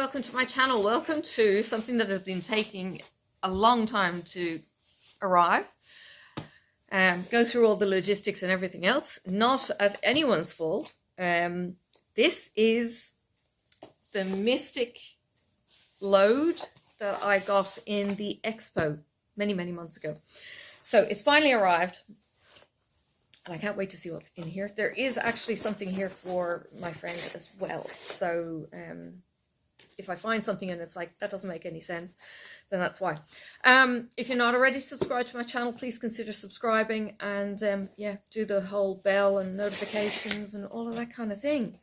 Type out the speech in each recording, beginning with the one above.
welcome to my channel. Welcome to something that has been taking a long time to arrive. Go through all the logistics and everything else. Not at anyone's fault. This is the Mystic load that I got in the Expo many months ago. So it's finally arrived. And I can't wait to see what's in here. There is actually something here for my friend as well. So if I find something and it's like, that doesn't make any sense, then that's why. If you're not already subscribed to my channel, please consider subscribing. And yeah, do the whole bell and notifications and all of that kind of thing.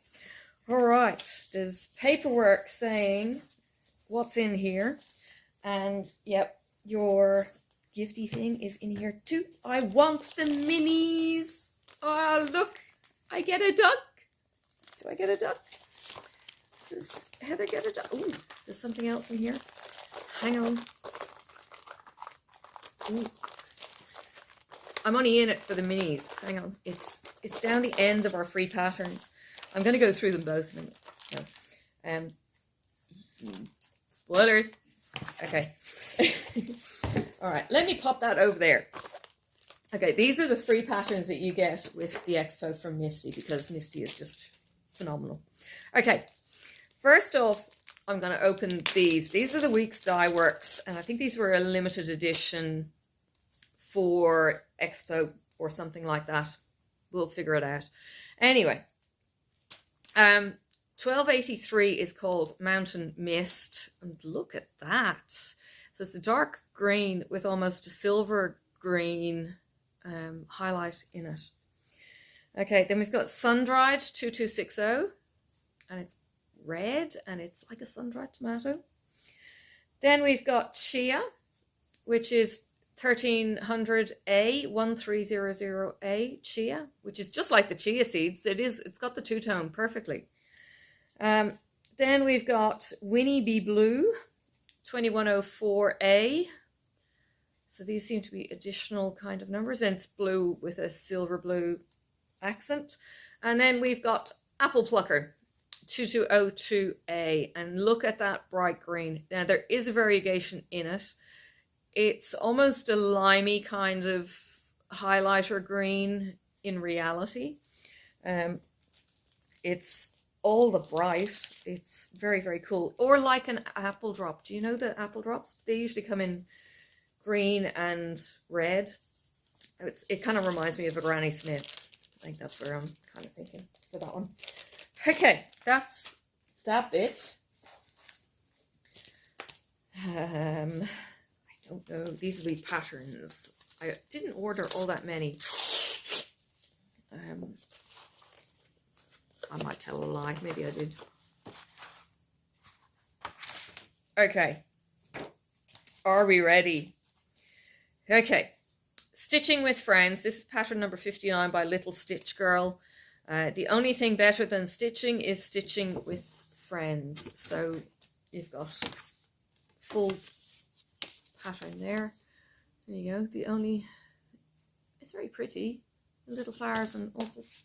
All right. There's paperwork saying what's in here. And yep, your gifty thing is in here too. I want the minis. Oh, look. I get a duck. Do I get a duck? Does Heather get a duck? Ooh, there's something else in here. Hang on. Ooh. I'm only in it for the minis. Hang on. It's down the end of our free patterns. I'm going to go through them both. No. Spoilers. Okay. All right, let me pop that over there. Okay, these are the free patterns that you get with the Expo from Misty, because Misty is just phenomenal. Okay, first off, I'm going to open these. These are the Weeks Die Works, and I think these were a limited edition for Expo or something like that. We'll figure it out. Anyway, 1283 is called Mountain Mist, and look at that. So it's a dark green with almost a silver green highlight in it. Okay, then we've got Sun-Dried 2260, and it's red, and it's like a sun-dried tomato. Then we've got Chia, which is 1300A, 1300A Chia, which is just like the chia seeds. It's got the two-tone perfectly. Then we've got Winnie Bee Blue, 2104A. So these seem to be additional kind of numbers, and it's blue with a silver blue accent. And then we've got Apple Plucker, 2202A, and look at that bright green. Now there is a variegation in it. It's almost a limey kind of highlighter green in reality. It's all the bright. It's very cool. Or like an apple drop. Do you know the apple drops? They usually come in green and red. It kind of reminds me of a Granny Smith. I think that's where I'm kind of thinking for that one. Okay, that's that bit. I don't know. These will be patterns. I didn't order all that many. I might tell a lie. Maybe I did. Okay. Are we ready? Okay. Stitching with Friends. This is pattern number 59 by Little Stitch Girl. The only thing better than stitching is stitching with friends. So you've got full pattern there. There you go. It's very pretty. Little flowers and all sorts.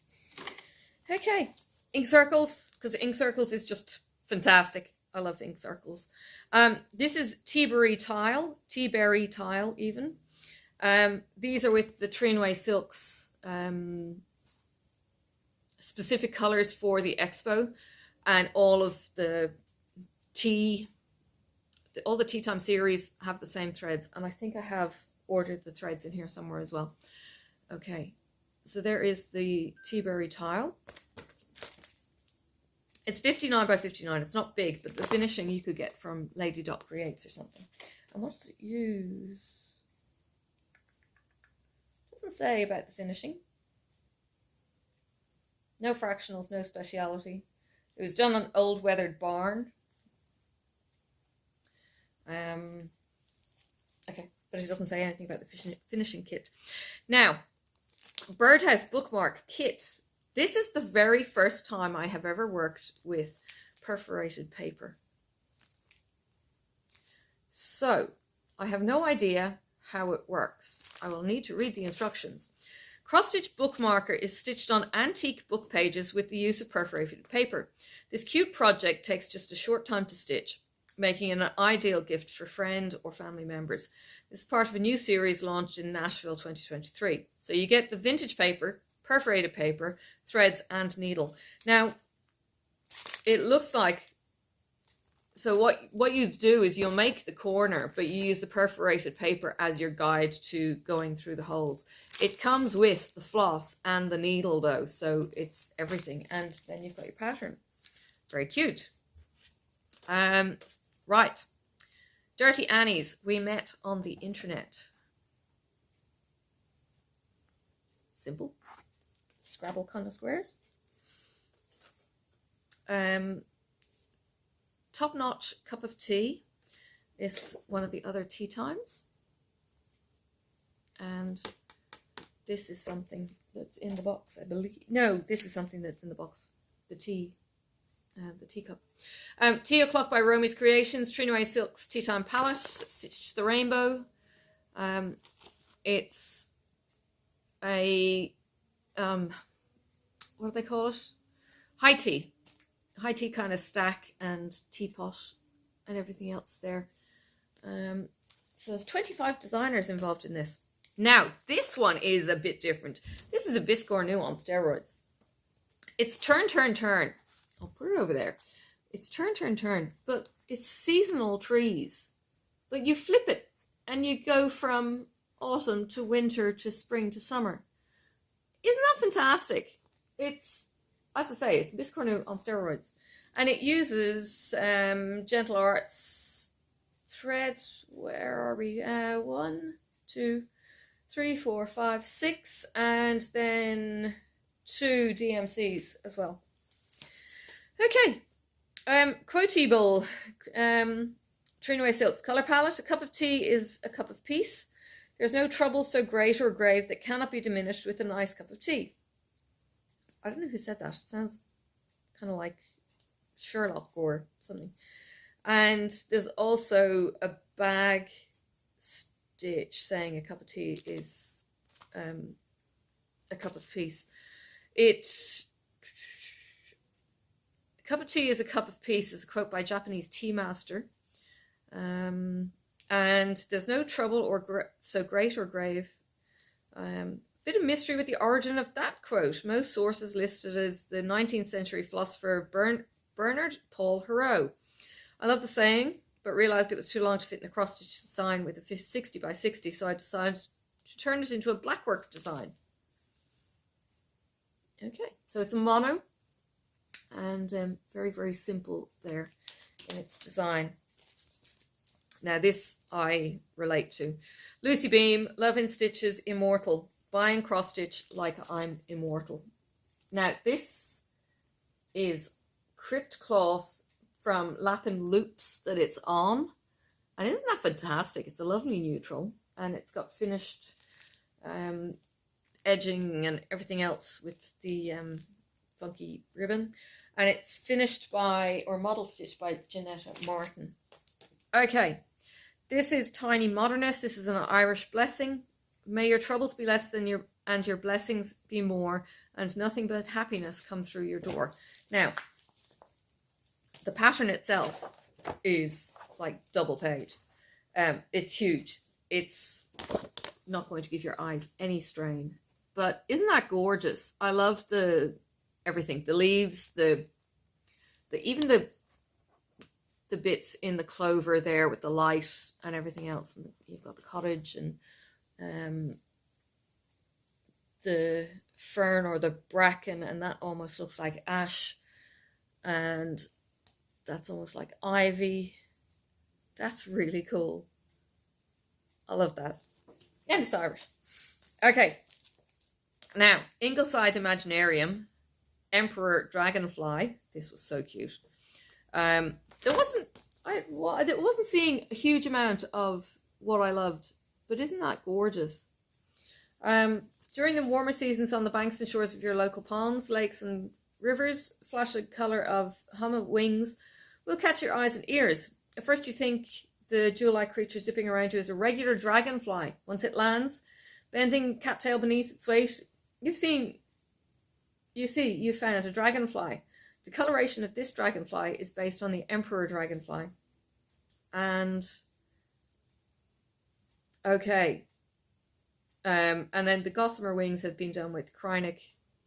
Okay. Ink circles, because ink circles is just fantastic. I love ink circles. This is Teaberry Tile even. These are with the Trinway Silks specific colors for the Expo, and all of the tea time series have the same threads, and I think I have ordered the threads in here somewhere as well. Okay, so there is the Teaberry Tile. It's 59 by 59. It's not big, but the finishing you could get from Lady Dot Creates or something. And what does it use? Doesn't say about the finishing. No fractionals, no speciality. It was done on old weathered barn. Okay, but it doesn't say anything about the finishing kit. Now, Birdhouse Bookmark Kit. This is the very first time I have ever worked with perforated paper. So, I have no idea how it works. I will need to read the instructions. Cross-stitch bookmarker is stitched on antique book pages with the use of perforated paper. This cute project takes just a short time to stitch, making it an ideal gift for friend or family members. This is part of a new series launched in Nashville 2023. So you get the vintage paper, perforated paper, threads and needle. Now, it looks like, so what you do is you'll make the corner, but you use the perforated paper as your guide to going through the holes. It comes with the floss and the needle though, so it's everything. And then you've got your pattern. Very cute. Right. Dirty Annies, we met on the internet. Simple. Scrabble kind of squares. Top-notch cup of tea is one of the other tea times. And this is something that's in the box, I believe. No, this is something that's in the box. The teacup. Tea O'Clock by Romy's Creations, Trinway Silks Tea Time Palette, Stitch the Rainbow. It's a, what do they call it? High tea kind of stack and teapot and everything else there. So there's 25 designers involved in this. Now, this one is a bit different. This is a Biscore New on steroids. It's turn, turn, turn. I'll put it over there. It's turn, turn, turn, but it's seasonal trees. But you flip it and you go from autumn to winter to spring to summer. Isn't that fantastic? It's, as I say, it's Biscore New on steroids. And it uses Gentle Arts threads. Where are we? 1, 2, 3, 4, 5, 6, and then 2 DMCs as well. Okay, Quotable, Trinway Silks Colour Palette. A cup of tea is a cup of peace. There's no trouble so great or grave that cannot be diminished with a nice cup of tea. I don't know who said that. It sounds kind of like Sherlock or something. And there's also a bag stitch saying a cup of tea is a cup of peace. A cup of tea is a cup of peace is a quote by Japanese tea master. And there's no trouble or so great or grave. Bit of mystery with the origin of that quote. Most sources listed as the 19th century philosopher Bernard Paul Hurreau. I love the saying, but realised it was too long to fit in a cross-stitch design with a 60 by 60, so I decided to turn it into a blackwork design. Okay, so it's a mono, and very, very simple there in its design. Now this I relate to. Lucy Beam, Love in Stitches, Immortal. Buying cross stitch like I'm immortal. Now this is crypt cloth from Lapin Loops that it's on. And isn't that fantastic? It's a lovely neutral and it's got finished edging and everything else with the funky ribbon. And it's finished by, or model stitched by Janetta Martin. Okay, this is Tiny Modernist. This is an Irish blessing. May your troubles be less than your blessings be more, and nothing but happiness come through your door. Now, the pattern itself is like double page. It's huge. It's not going to give your eyes any strain, but isn't that gorgeous? I love everything, the leaves, even the bits in the clover there with the light and everything else. And you've got the cottage and the fern or the bracken, and that almost looks like ash, and that's almost like ivy. That's really cool. I love that. And it's Irish. Okay, now Ingleside Imaginarium, Emperor Dragonfly. This was so cute. I wasn't seeing a huge amount of what I loved, but isn't that gorgeous? During the warmer seasons on the banks and shores of your local ponds, lakes and rivers, flash a colour of hum of wings will catch your eyes and ears. At first you think the jewel-like creature zipping around you is a regular dragonfly. Once it lands, bending cattail beneath its weight, you found a dragonfly. The coloration of this dragonfly is based on the emperor dragonfly. And okay. And then the gossamer wings have been done with Krynic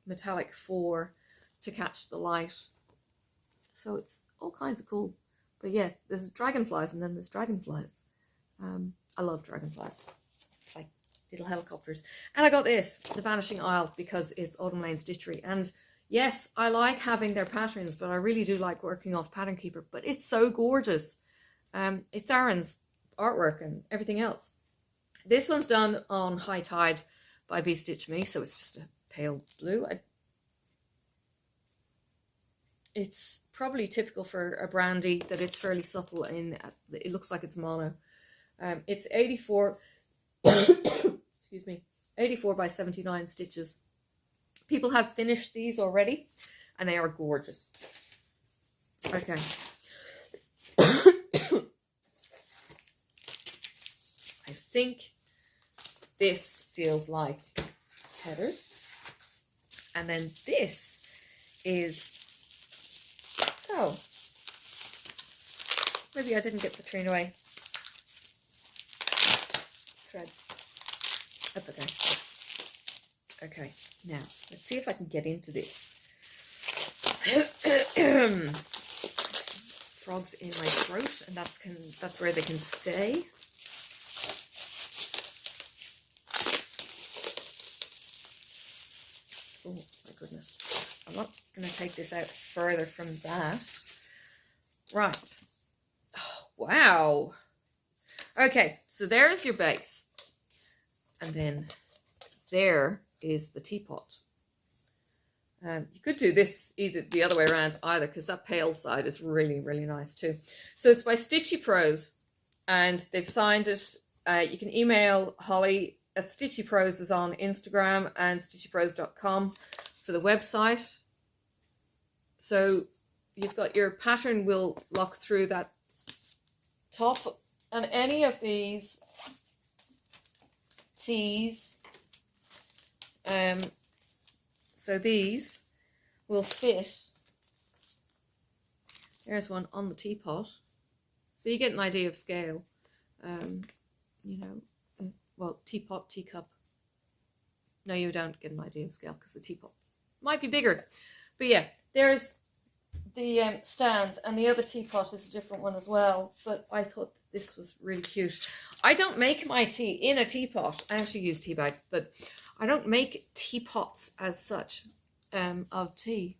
metallic 4 to catch the light. So it's all kinds of cool. But yeah, there's dragonflies and then there's dragonflies. I love dragonflies. Like little helicopters. And I got this, the Vanishing Isle, because it's Autumn Lane Stitchery. And yes, I like having their patterns, but I really do like working off Pattern Keeper. But it's so gorgeous. It's Aaron's artwork and everything else. This one's done on High Tide by Be Stitch Me, so it's just a pale blue. It's probably typical for a brandy that it's fairly subtle in. It looks like it's mono. It's 84, excuse me, 84 by 79 stitches. People have finished these already, and they are gorgeous. Okay. I think this feels like headers. And then this is, oh, maybe I didn't get the train away. Threads. That's okay. Okay, now let's see if I can get into this. Frogs in my throat, and that's where they can stay. Oh my goodness. I'm not going to take this out further from that. Right. Oh, wow. Okay, so there's your base. And then there is the teapot. You could do this either the other way around either, because that pale side is really, really nice too. So it's by Stitchy Prose, and they've signed it. You can email Holly at Stitchy Prose is on Instagram, and stitchyprose.com for the website. So you've got your pattern will lock through that top, and any of these tees, so these will fit. There's one on the teapot, so you get an idea of scale. You know, well, teapot, teacup. No, you don't get an idea of scale because the teapot might be bigger. But yeah, there's the stand, and the other teapot is a different one as well. But I thought this was really cute. I don't make my tea in a teapot. I actually use tea bags, but I don't make teapots as such of tea.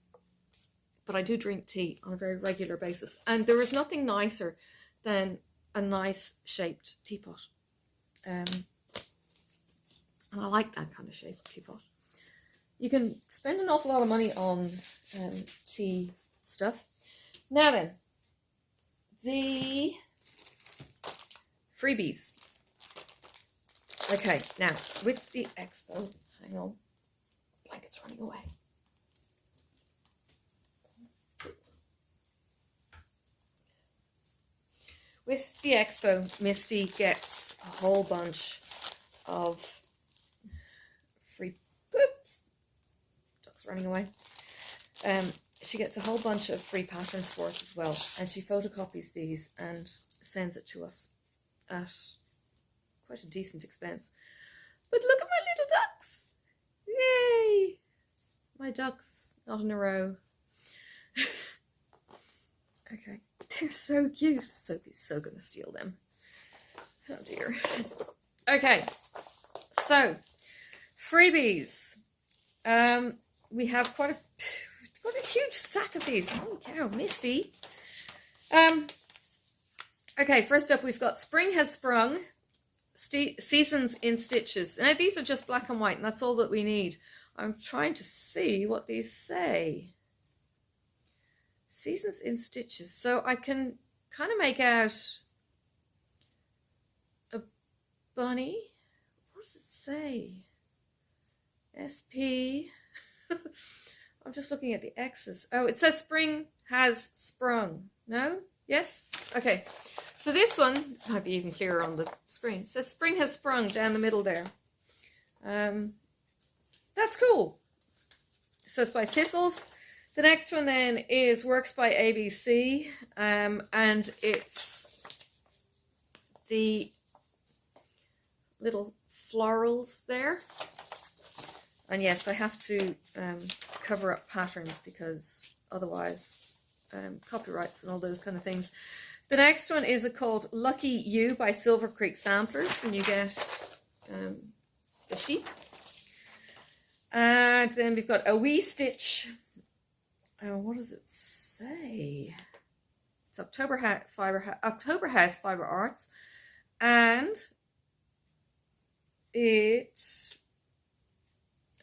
But I do drink tea on a very regular basis. And there is nothing nicer than a nice shaped teapot. And I like that kind of shaped teapot. You can spend an awful lot of money on tea stuff. Now then, the freebies. Okay, now with the Expo, hang on, blanket's running away. With the Expo, Misty gets a whole bunch of free, oops, duck's running away. She gets a whole bunch of free patterns for us as well, and she photocopies these and sends it to us at quite a decent expense. But look at my little ducks! Yay! My ducks, not in a row. Okay, they're so cute. Sophie's so gonna steal them. Oh dear. Okay, so freebies. We have quite a huge stack of these. Holy cow, Misty. Okay, first up we've got Spring Has Sprung, Seasons in Stitches. Now these are just black and white, and that's all that we need. I'm trying to see what these say. Seasons in Stitches. So I can kind of make out a bunny. What does it say? SP. I'm just looking at the X's. Oh, it says Spring Has Sprung. No? Yes? Okay. So this one might be even clearer on the screen. It says Spring Has Sprung down the middle there. that's cool. So it's by Thistles. The next one then is Works by ABC, and it's the little florals there. And yes, I have to cover up patterns because otherwise copyrights and all those kind of things. The next one is called Lucky You by Silver Creek Samplers, and you get the sheep. And then we've got A Wee Stitch. What does it say? It's October House Fiber Arts, and I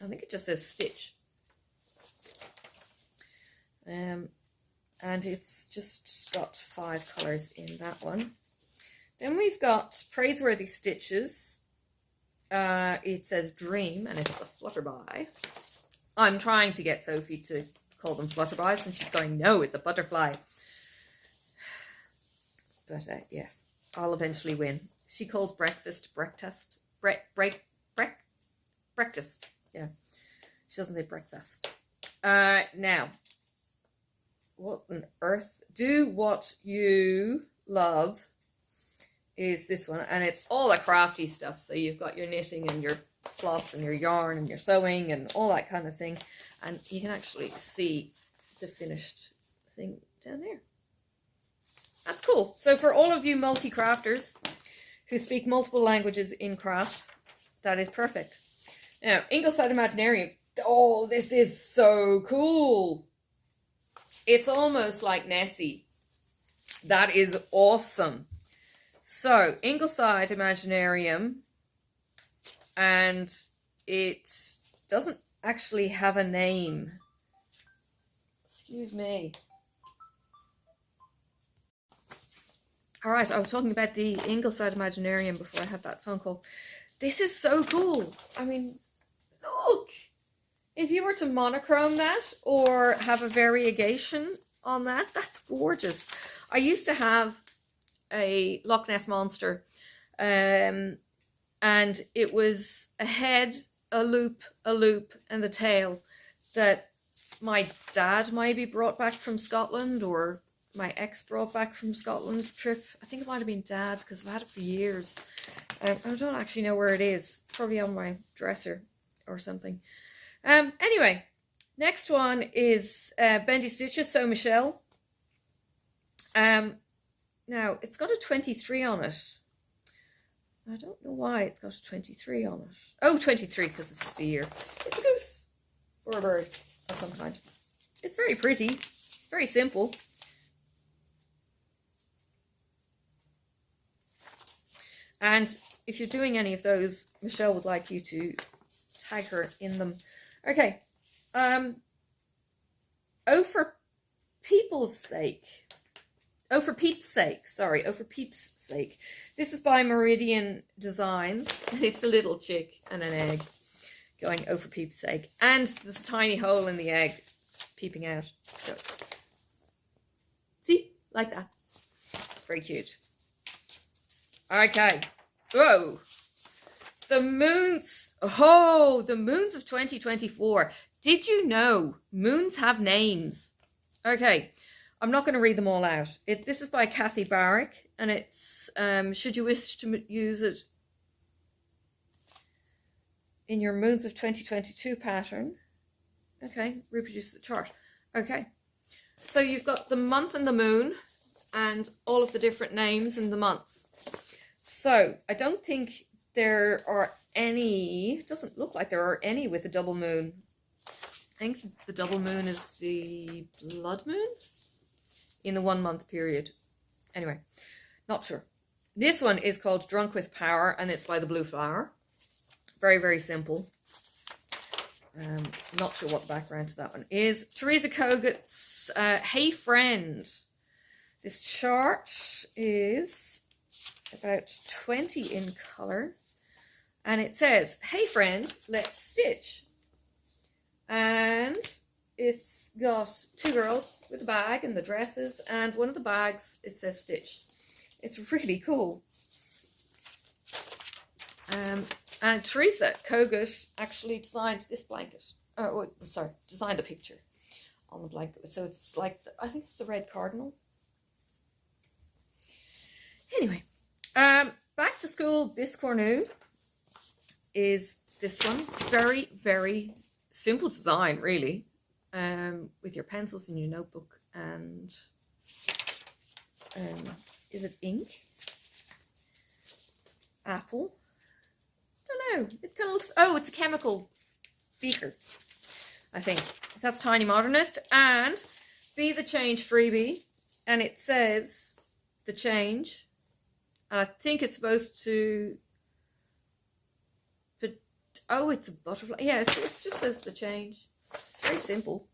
think it just says Stitch. And it's just got 5 colours in that one. Then we've got Praiseworthy Stitches. It says Dream, and it's a flutterby. I'm trying to get Sophie to call them flutterbys, and she's going, no, it's a butterfly. But yes, I'll eventually win. She calls breakfast. Yeah, she doesn't say breakfast. Now, what on earth? Do What You Love is this one, and it's all the crafty stuff. So you've got your knitting and your floss and your yarn and your sewing and all that kind of thing. And you can actually see the finished thing down there. That's cool. So for all of you multi-crafters who speak multiple languages in craft, that is perfect. Now, Ingleside Imaginarium. Oh, this is so cool. It's almost like Nessie. That is awesome. So, Ingleside Imaginarium, and it doesn't actually have a name. Excuse me. All right, I was talking about the Ingleside Imaginarium before I had that phone call. This is so cool. I mean, look. If you were to monochrome that or have a variegation on that, that's gorgeous. I used to have a Loch Ness Monster, and it was a head, a loop, and the tail that my dad maybe brought back from Scotland, or my ex brought back from Scotland trip. I think it might have been Dad, because I've had it for years. I don't actually know where it is. It's probably on my dresser or something. Anyway, next one is Bendy Stitches, So Michelle. Now, it's got a 23 on it. I don't know why it's got a 23 on it. Oh, 23, because it's the year. It's a goose or a bird of some kind. It's very pretty, very simple. And if you're doing any of those, Michelle would like you to tag her in them. Okay. Oh, for people's sake. Oh, for peeps' sake. Sorry. Oh, for peeps' sake. This is by Meridian Designs. It's a little chick and an egg going, oh, for peeps' sake. And there's a tiny hole in the egg peeping out. So, see? Like that. Very cute. Okay. Whoa. The moons. Oh, the moons of 2024. Did you know moons have names? Okay. I'm not going to read them all out. This is by Kathy Barrick, and it's should you wish to use it in your Moons of 2022 pattern. Okay, reproduce the chart. Okay, so you've got the month and the moon and all of the different names in the months. So I don't think there are any, it doesn't look like there are any with the double moon. I think the double moon is the blood moon in the 1 month period. Anyway, not sure. This one is called Drunk with Power, and it's by the Blue Flower. Very, very simple. Not sure what the background to that one is. Teresa Kogat's Hey Friend. This chart is about 20 in colour. And it says, hey friend, let's stitch. And it's got 2 girls with a bag and the dresses, and one of the bags, it says stitch. It's really cool. And Teresa Kogut actually designed this blanket. Oh, sorry, designed the picture on the blanket. So it's like, I think it's the red cardinal. Anyway, back to school Biscornu is this one. Very, very simple design, really. With your pencils in your notebook and is it ink? Apple? I don't know. It kind of looks, oh, it's a chemical beaker, I think. That's Tiny Modernist. And Be the Change freebie. And it says the change. And I think it's supposed to, but oh, it's a butterfly. Yeah, it just says the change. It's very simple.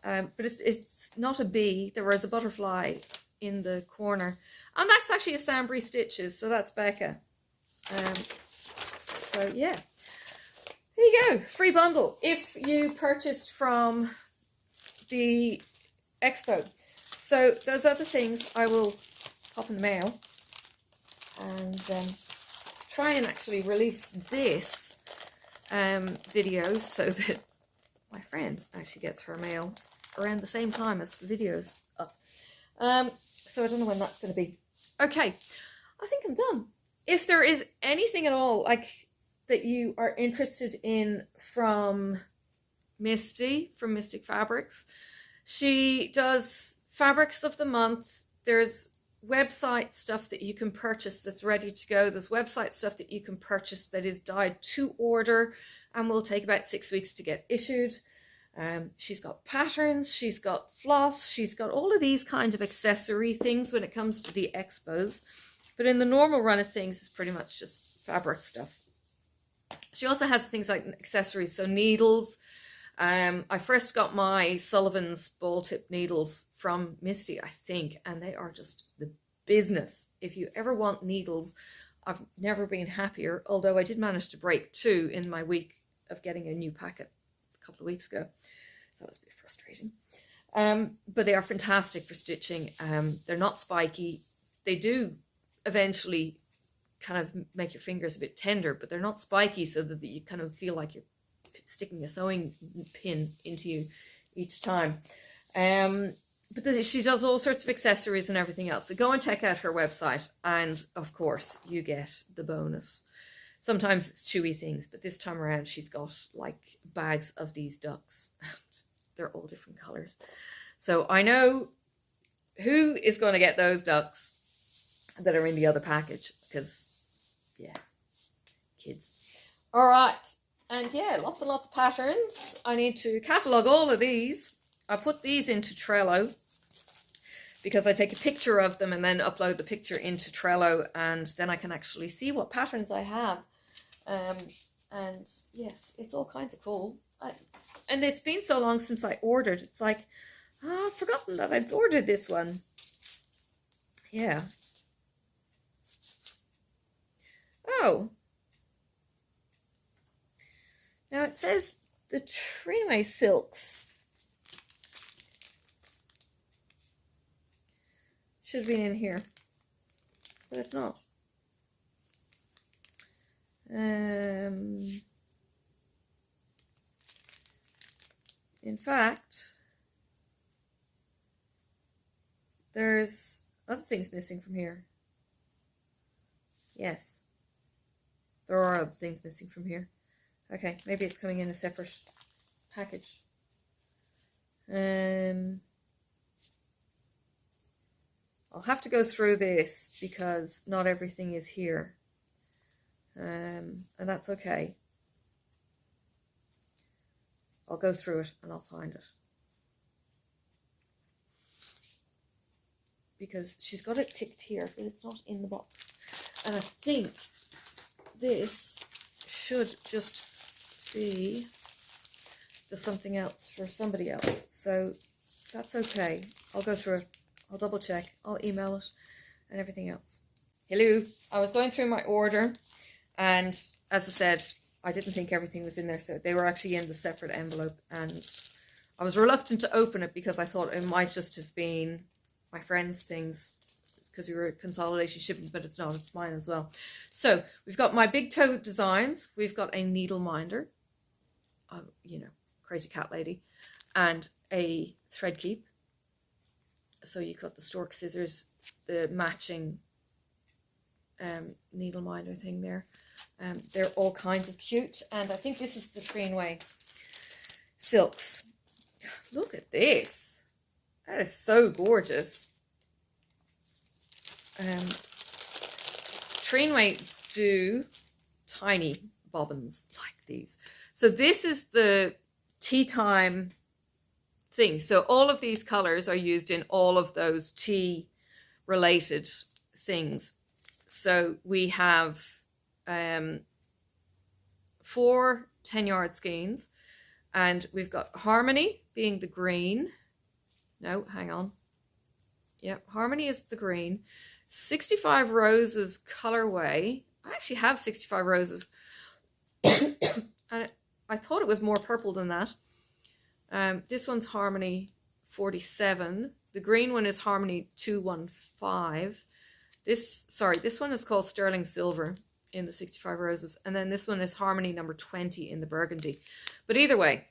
But it's not a bee. There was a butterfly in the corner. And that's actually a Sambry Stitches. So that's Becca. So yeah. There you go. Free bundle. If you purchased from the Expo. So those other things I will pop in the mail. And try and actually release this video so that my friend actually gets her mail around the same time as the video's up. So I don't know when that's going to be. Okay, I think I'm done. If there is anything at all like that you are interested in from Misty, from Mystic Fabrics, she does fabrics of the month. There's website stuff that you can purchase that's ready to go. There's website stuff that you can purchase that is dyed to order and will take about 6 weeks to get issued. She's got patterns, she's got floss, she's got all of these kinds of accessory things when it comes to the expos. But in the normal run of things, it's pretty much just fabric stuff. She also has things like accessories, so needles. I first got my Sullivan's ball tip needles from Misty, I think, and they are just the business. If you ever want needles, I've never been happier, although I did manage to break 2 in my week of getting a new packet a couple of weeks ago. So that was a bit frustrating. But they are fantastic for stitching. They're not spiky. They do eventually kind of make your fingers a bit tender, but they're not spiky so that you kind of feel like you're sticking a sewing pin into you each time. But she does all sorts of accessories and everything else. So go and check out her website. And of course, you get the bonus. Sometimes it's chewy things, but this time around, she's got like bags of these ducks. They're all different colors. So I know who is going to get those ducks that are in the other package. Because, yes, kids. All right. And yeah, lots and lots of patterns. I need to catalogue all of these. I put these into Trello because I take a picture of them and then upload the picture into Trello, and then I can actually see what patterns I have. And yes, it's all kinds of cool. And it's been so long since I ordered. It's like, I've forgotten that I'd ordered this one. Yeah. Oh. Now it says the Trinway silks should have been in here, but it's not. In fact, there's other things missing from here. Yes, there are other things missing from here. Okay, maybe it's coming in a separate package. I'll have to go through this because not everything is here. And that's okay. I'll go through it and I'll find it. Because she's got it ticked here, but it's not in the box. And I think this should just be the something else for somebody else. So that's okay. I'll go through it. I'll double check. I'll email it and everything else. Hello. I was going through my order, and as I said, I didn't think everything was in there, so they were actually in the separate envelope, and I was reluctant to open it because I thought it might just have been my friend's things. It's because we were consolidating shipping, but it's not, it's mine as well. So we've got my big toe designs. We've got a needle minder, you know, crazy cat lady, and a thread keep. So you've got the stork scissors, the matching needle minder thing there. They're all kinds of cute, and I think this is the Treenway silks. Look at this. That is so gorgeous. Treenway do tiny bobbins like these. So this is the tea time thing. So all of these colors are used in all of those tea related things. So we have 4 10-yard skeins, and we've got Harmony being the green. No, hang on. Yep, Harmony is the green. 65 Roses colorway. I actually have 65 Roses. And I thought it was more purple than that. This one's Harmony 47. The green one is Harmony 215. This one is called Sterling Silver in the 65 Roses. And then this one is Harmony number 20 in the burgundy. But either way,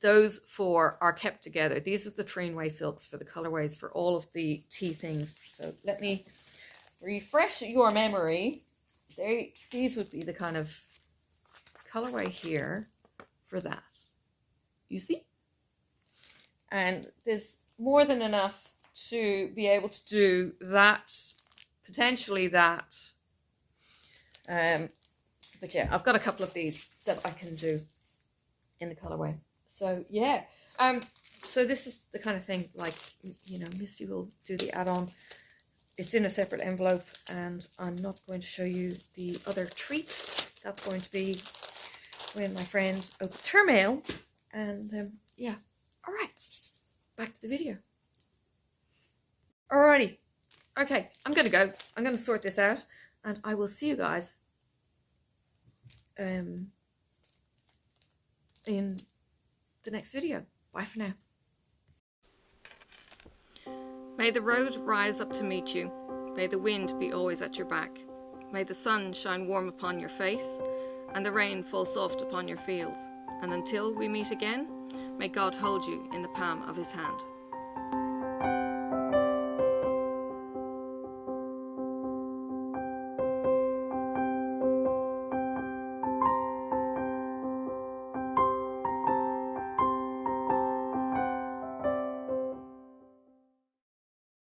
those 4 are kept together. These are the Treenway silks for the colorways for all of the tea things. So let me refresh your memory. These would be the kind of colorway here for that. You see? And there's more than enough to be able to do that, potentially that. But yeah, I've got a couple of these that I can do in the colorway. So yeah, so this is the kind of thing, like, you know, Misty will do the add-on. It's in a separate envelope, and I'm not going to show you the other treat. That's going to be when my friend opens her mail. And yeah, all right, back to the video. Alrighty, okay, I'm gonna go. I'm gonna sort this out, and I will see you guys in the next video. Bye for now. May the road rise up to meet you. May the wind be always at your back. May the sun shine warm upon your face, and the rain fall soft upon your fields. And until we meet again, may God hold you in the palm of his hand.